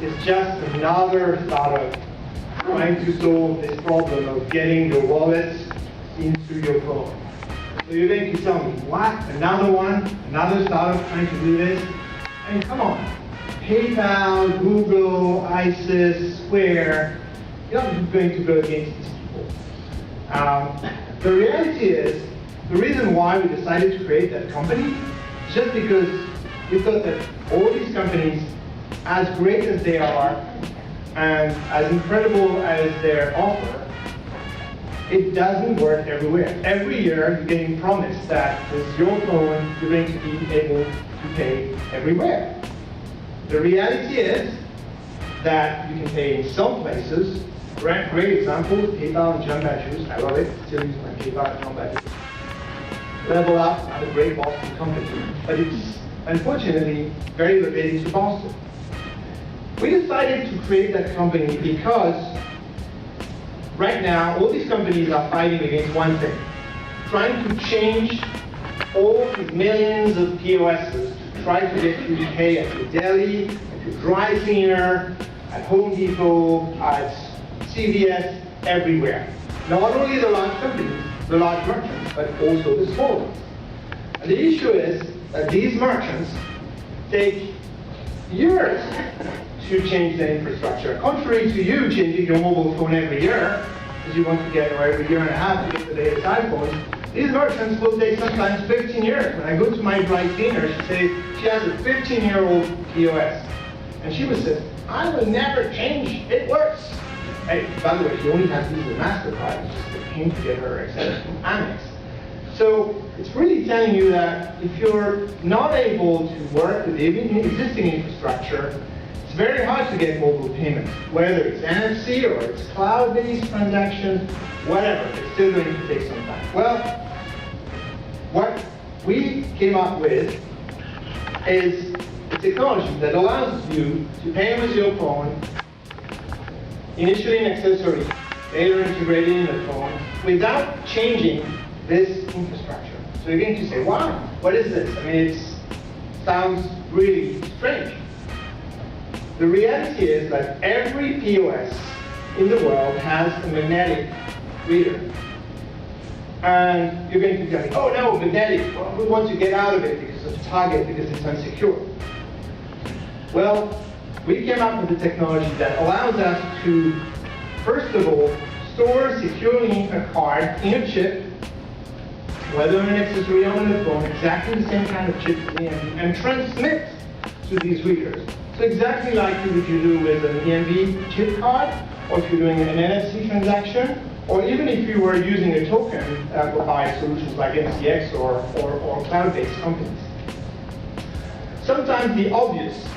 is just another startup trying to solve this problem of getting your wallet into your phone. So you're going to tell me, what? Another one? Another startup trying to do this? I mean, come on. PayPal, Google, ISIS, Square, you're not going to go against these people. The reality is, the reason why we decided to create that company is just because we thought that all these companies, as great as they are, and as incredible as their offer, it doesn't work everywhere. Every year, you're getting promised that with your phone, you're going to be able to pay everywhere. The reality is that you can pay in some places. Great example, PayPal and John Badges. I love it. Still use my PayPal and John Badges. Level Up are a great Boston company, but it's unfortunately very related to Boston. We decided to create that company because right now all these companies are fighting against one thing, trying to change all these millions of POSs to try to get you to pay at your deli, at your dry cleaner, at Home Depot, at CVS, everywhere. Not only the large companies, the large merchants, but also the small ones. And the issue is that these merchants take years to change their infrastructure. Contrary to you changing your mobile phone every year, because you want to get, or every year and a half to get the latest iPhones, these merchants will take sometimes 15 years. When I go to my dry cleaner, she says she has a 15-year-old POS. And she would say, I will never change, it works. Hey, by the way, she only has to use the MasterCard, it's just a pain to get her access from Amex. So it's really telling you that if you're not able to work with the existing infrastructure, it's very hard to get mobile payments, whether it's NFC or it's cloud-based transactions, whatever, it's still going to take some time. Well, what we came up with is a technology that allows you to pay with your phone, initially an accessory, later integrated in the phone, without changing this infrastructure. So you're going to say, wow, what is this? I mean, it sounds really strange. The reality is that every POS in the world has a magnetic reader. And you're going to tell me, oh no, magnetic, well, we want to get out of it because of target, because it's unsecure. Well, we came up with a technology that allows us to, first of all, store securely a card in a chip, whether an accessory or on the phone, exactly the same kind of chip as the EMV, and transmit to these readers. So exactly like what you do with an EMV chip card, or if you're doing an NFC transaction, or even if you were using a token by solutions like MCX or cloud-based companies. Sometimes the obvious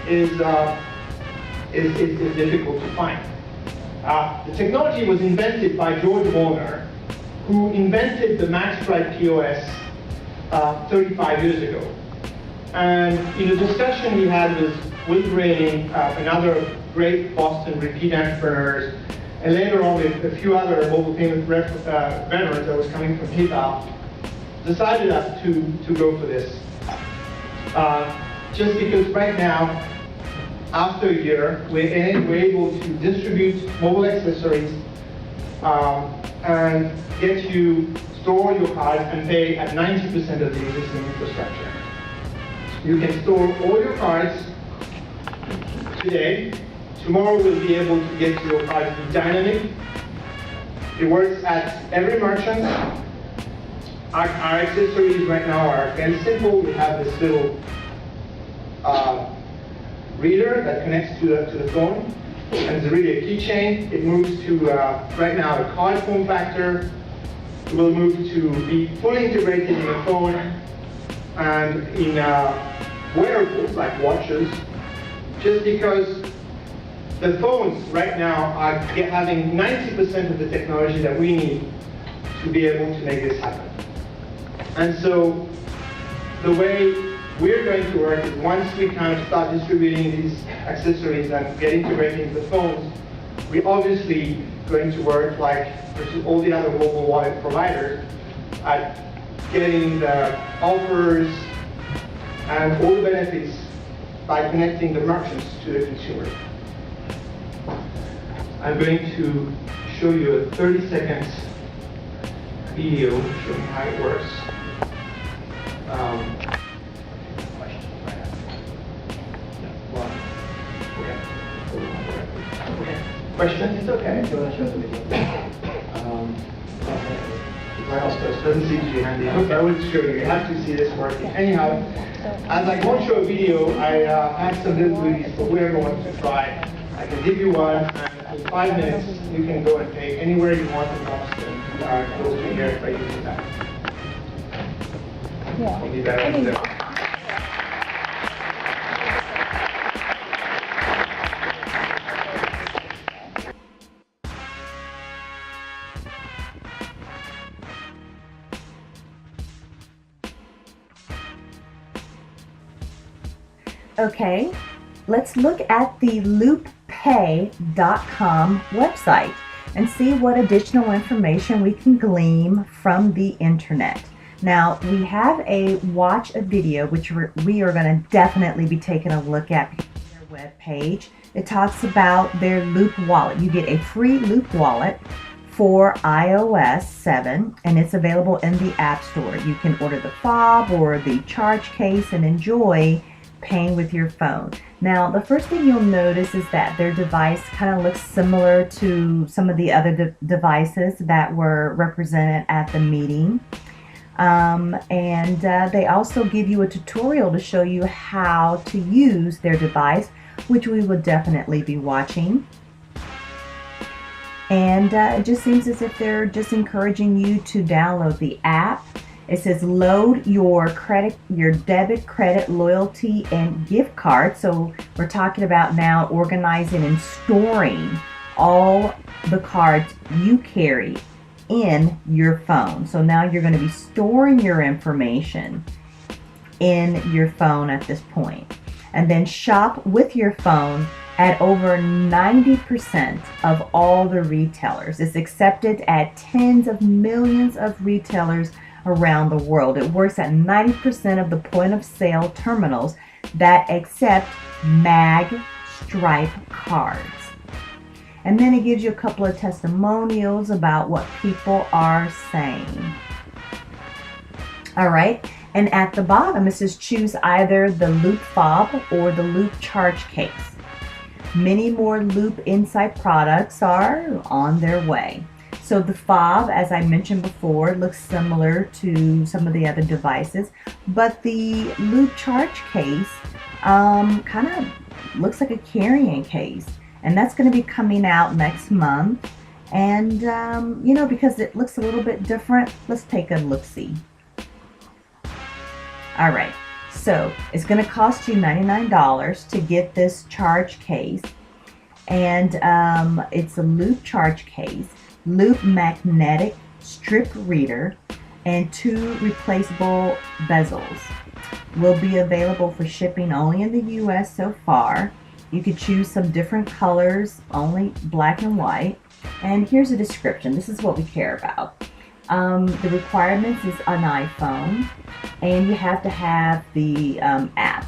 is difficult to find. The technology was invented by George Warner, who invented the MaxStripe POS 35 years ago. And in a discussion we had with Will Grayling, another great Boston repeat entrepreneurs, and later on with a few other mobile payment veterans that was coming from PayPal, decided us to go for this. Just because right now, after a year, we're able to distribute mobile accessories and get you store your card and pay at 90% of the existing infrastructure. You can store all your cards today. Tomorrow we'll be able to get your cards dynamic. It works at every merchant. Our accessories right now are very simple. We have this little reader that connects to the phone, and it's really a keychain. It moves to, right now, a card form factor. It will move to be fully integrated in the phone and in wearables like watches, just because the phones right now are having 90% of the technology that we need to be able to make this happen. And so the way we're going to work is once we kind of start distributing these accessories and get integrated into the phones, we're obviously going to work like versus all the other mobile wallet providers at getting the offers and all the benefits by connecting the merchants to the consumer. I'm going to show you a 30 seconds video showing how it works. Question? It's okay. If you want to show the video. Where else goes? Doesn't seem to be handy. Okay, I would show you. You have to see this working. Anyhow, as I won't show a video, I have some little goodies for whoever wants to try. I can give you one, and in 5 minutes, you can go and pay anywhere you want in Boston, close to here by using that. Yeah. We'll leave that over there. Okay, let's look at the LoopPay.com website and see what additional information we can glean from the internet. Now, we have a watch a video, which we are going to definitely be taking a look at on their web page. It talks about their Loop wallet. You get a free Loop wallet for iOS 7, and it's available in the App Store. You can order the fob or the charge case and enjoy paying with your phone. Now, the first thing you'll notice is that their device kind of looks similar to some of the other devices that were represented at the meeting. They also give you a tutorial to show you how to use their device, which we will definitely be watching. And it just seems as if they're just encouraging you to download the app. It says load your debit, credit, loyalty, and gift card. So we're talking about now organizing and storing all the cards you carry in your phone. So now you're going to be storing your information in your phone at this point. And then shop with your phone at over 90% of all the retailers. It's accepted at tens of millions of retailers around the world. It works at 90% of the point of sale terminals that accept mag stripe cards. And then it gives you a couple of testimonials about what people are saying. All right, and at the bottom it says choose either the Loop fob or the Loop charge case. Many more Loop Insight products are on their way. So the fob, as I mentioned before, looks similar to some of the other devices, but the Loop charge case kind of looks like a carrying case, and that's going to be coming out next month. And you know, because it looks a little bit different, let's take a look-see. All right, so it's going to cost you $99 to get this charge case, and it's a Loop charge case, Loop magnetic strip reader, and 2 replaceable bezels. Will be available for shipping only in the US so far. You could choose some different colors, only black and white. And here's a description. This is what we care about. The requirements is an iPhone, and you have to have the app.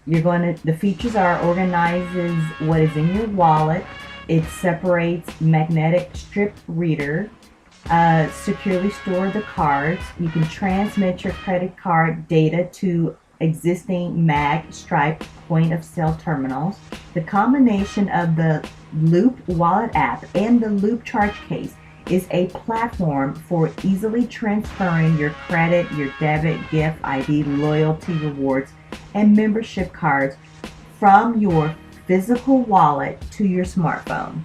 The features are organizes what is in your wallet. It separates magnetic strip reader, securely store the cards. You can transmit your credit card data to existing mag stripe point of sale terminals. The combination of the Loop wallet app and the Loop charge case is a platform for easily transferring your credit, your debit, gift, ID, loyalty, rewards, and membership cards from your physical wallet to your smartphone.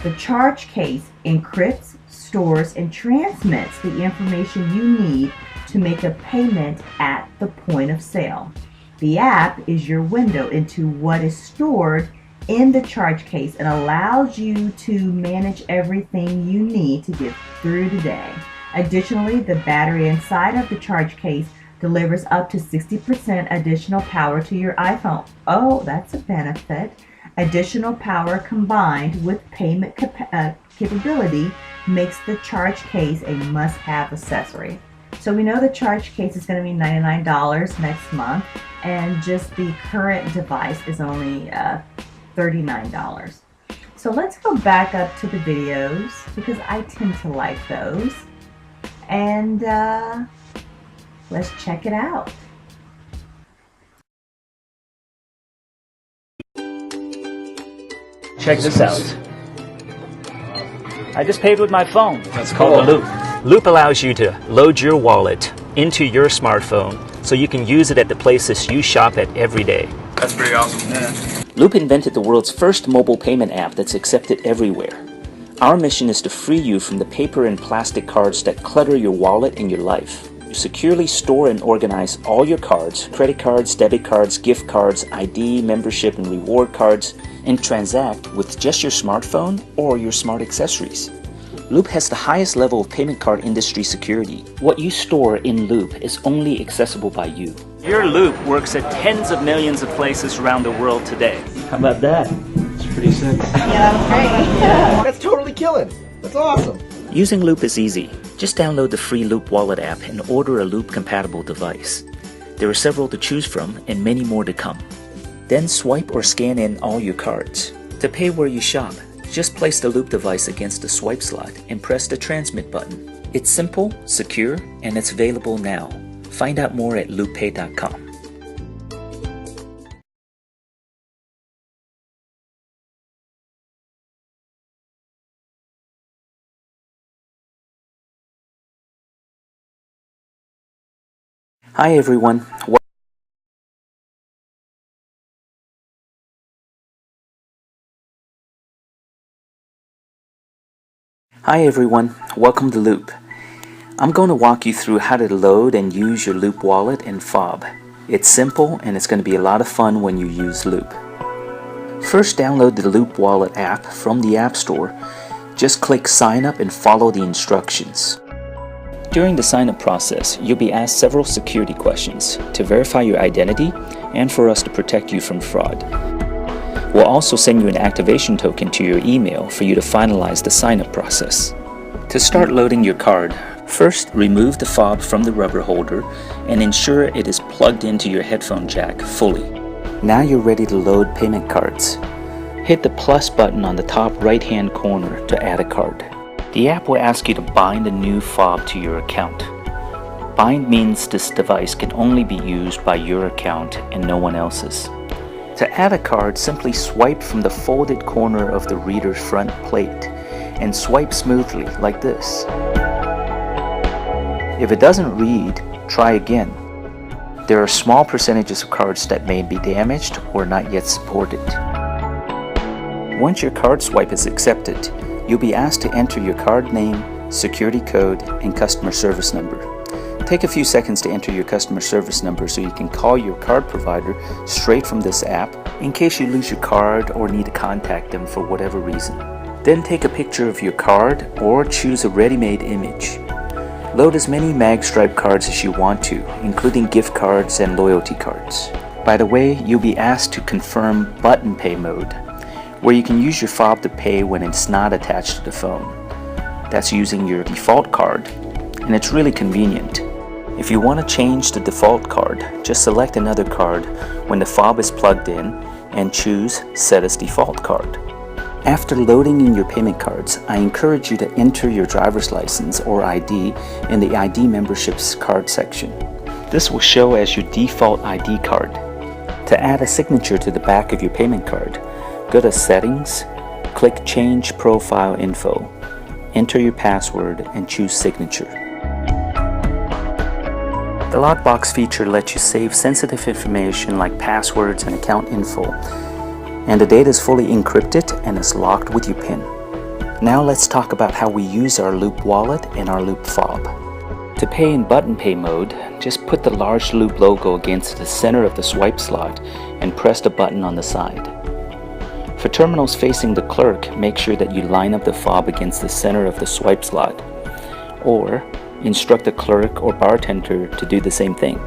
The charge case encrypts, stores, and transmits the information you need to make a payment at the point of sale. The app is your window into what is stored in the charge case and allows you to manage everything you need to get through the day. Additionally, the battery inside of the charge case delivers up to 60% additional power to your iPhone. Oh, that's a benefit. Additional power combined with payment capability makes the charge case a must-have accessory. So we know the charge case is going to be $99 next month, and just the current device is only $39. So let's go back up to the videos because I tend to like those. And let's check it out. Check this out. I just paid with my phone. That's called a Loop. Loop allows you to load your wallet into your smartphone so you can use it at the places you shop at every day. That's pretty awesome. Yeah. Loop invented the world's first mobile payment app that's accepted everywhere. Our mission is to free you from the paper and plastic cards that clutter your wallet and your life. You securely store and organize all your cards, credit cards, debit cards, gift cards, ID, membership, and reward cards, and transact with just your smartphone or your smart accessories. Loop has the highest level of payment card industry security. What you store in Loop is only accessible by you. Your Loop works at tens of millions of places around the world today. How about that? It's pretty sick. Yeah, that was great. That's totally killing. That's awesome. Using Loop is easy. Just download the free Loop Wallet app and order a Loop-compatible device. There are several to choose from and many more to come. Then swipe or scan in all your cards. To pay where you shop, just place the Loop device against the swipe slot and press the transmit button. It's simple, secure, and it's available now. Find out more at LoopPay.com. Hi everyone. Welcome to Loop. I'm going to walk you through how to load and use your Loop wallet and fob. It's simple and it's going to be a lot of fun when you use Loop. First, download the Loop Wallet app from the App Store. Just click Sign Up and follow the instructions. During the sign-up process, you'll be asked several security questions to verify your identity and for us to protect you from fraud. We'll also send you an activation token to your email for you to finalize the sign-up process. To start loading your card, first remove the fob from the rubber holder and ensure it is plugged into your headphone jack fully. Now you're ready to load payment cards. Hit the plus button on the top right-hand corner to add a card. The app will ask you to bind a new fob to your account. Bind means this device can only be used by your account and no one else's. To add a card, simply swipe from the folded corner of the reader's front plate and swipe smoothly like this. If it doesn't read, try again. There are small percentages of cards that may be damaged or not yet supported. Once your card swipe is accepted, you'll be asked to enter your card name, security code, and customer service number. Take a few seconds to enter your customer service number so you can call your card provider straight from this app in case you lose your card or need to contact them for whatever reason. Then take a picture of your card or choose a ready-made image. Load as many mag-stripe cards as you want to, including gift cards and loyalty cards. By the way, you'll be asked to confirm button pay mode, where you can use your fob to pay when it's not attached to the phone. That's using your default card, and it's really convenient. If you want to change the default card, just select another card when the fob is plugged in and choose Set as Default Card. After loading in your payment cards, I encourage you to enter your driver's license or ID in the ID membership's card section. This will show as your default ID card. To add a signature to the back of your payment card, go to Settings, click Change Profile Info, enter your password, and choose Signature. The lockbox feature lets you save sensitive information like passwords and account info, and the data is fully encrypted and is locked with your PIN. Now let's talk about how we use our Loop wallet and our Loop fob. To pay in button pay mode, just put the large Loop logo against the center of the swipe slot and press the button on the side. For terminals facing the clerk, make sure that you line up the fob against the center of the swipe slot, or instruct the clerk or bartender to do the same thing.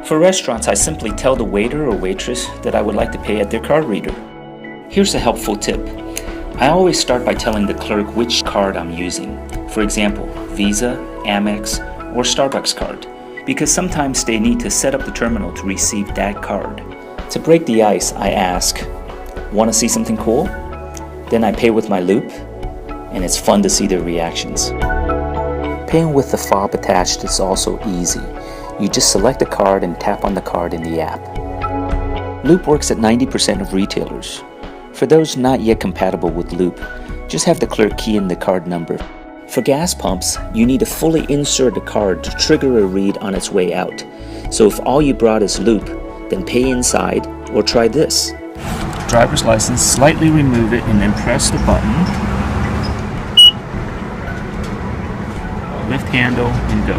For restaurants, I simply tell the waiter or waitress that I would like to pay at their card reader. Here's a helpful tip. I always start by telling the clerk which card I'm using. For example, Visa, Amex, or Starbucks card, because sometimes they need to set up the terminal to receive that card. To break the ice, I ask, "Want to see something cool?" Then I pay with my Loop, and it's fun to see their reactions. Paying with the fob attached is also easy. You just select a card and tap on the card in the app. Loop works at 90% of retailers. For those not yet compatible with Loop, just have the clerk key in the card number. For gas pumps, you need to fully insert the card to trigger a read on its way out. So if all you brought is Loop, then pay inside, or try this. Driver's license, slightly remove it and then press the button. Lift handle and go.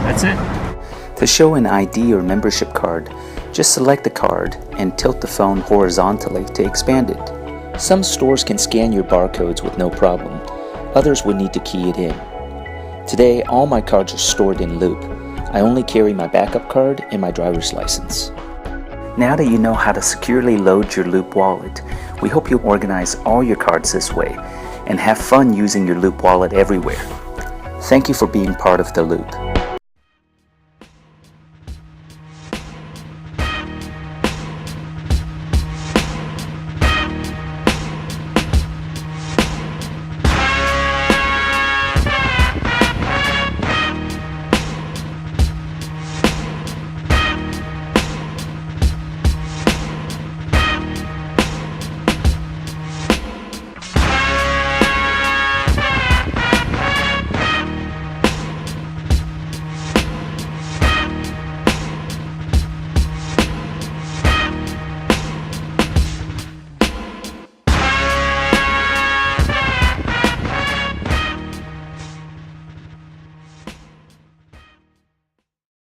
That's it. To show an ID or membership card, just select the card and tilt the phone horizontally to expand it. Some stores can scan your barcodes with no problem. Others would need to key it in. Today, all my cards are stored in Loop. I only carry my backup card and my driver's license. Now that you know how to securely load your Loop wallet, we hope you'll organize all your cards this way and have fun using your Loop wallet everywhere. Thank you for being part of the Loop.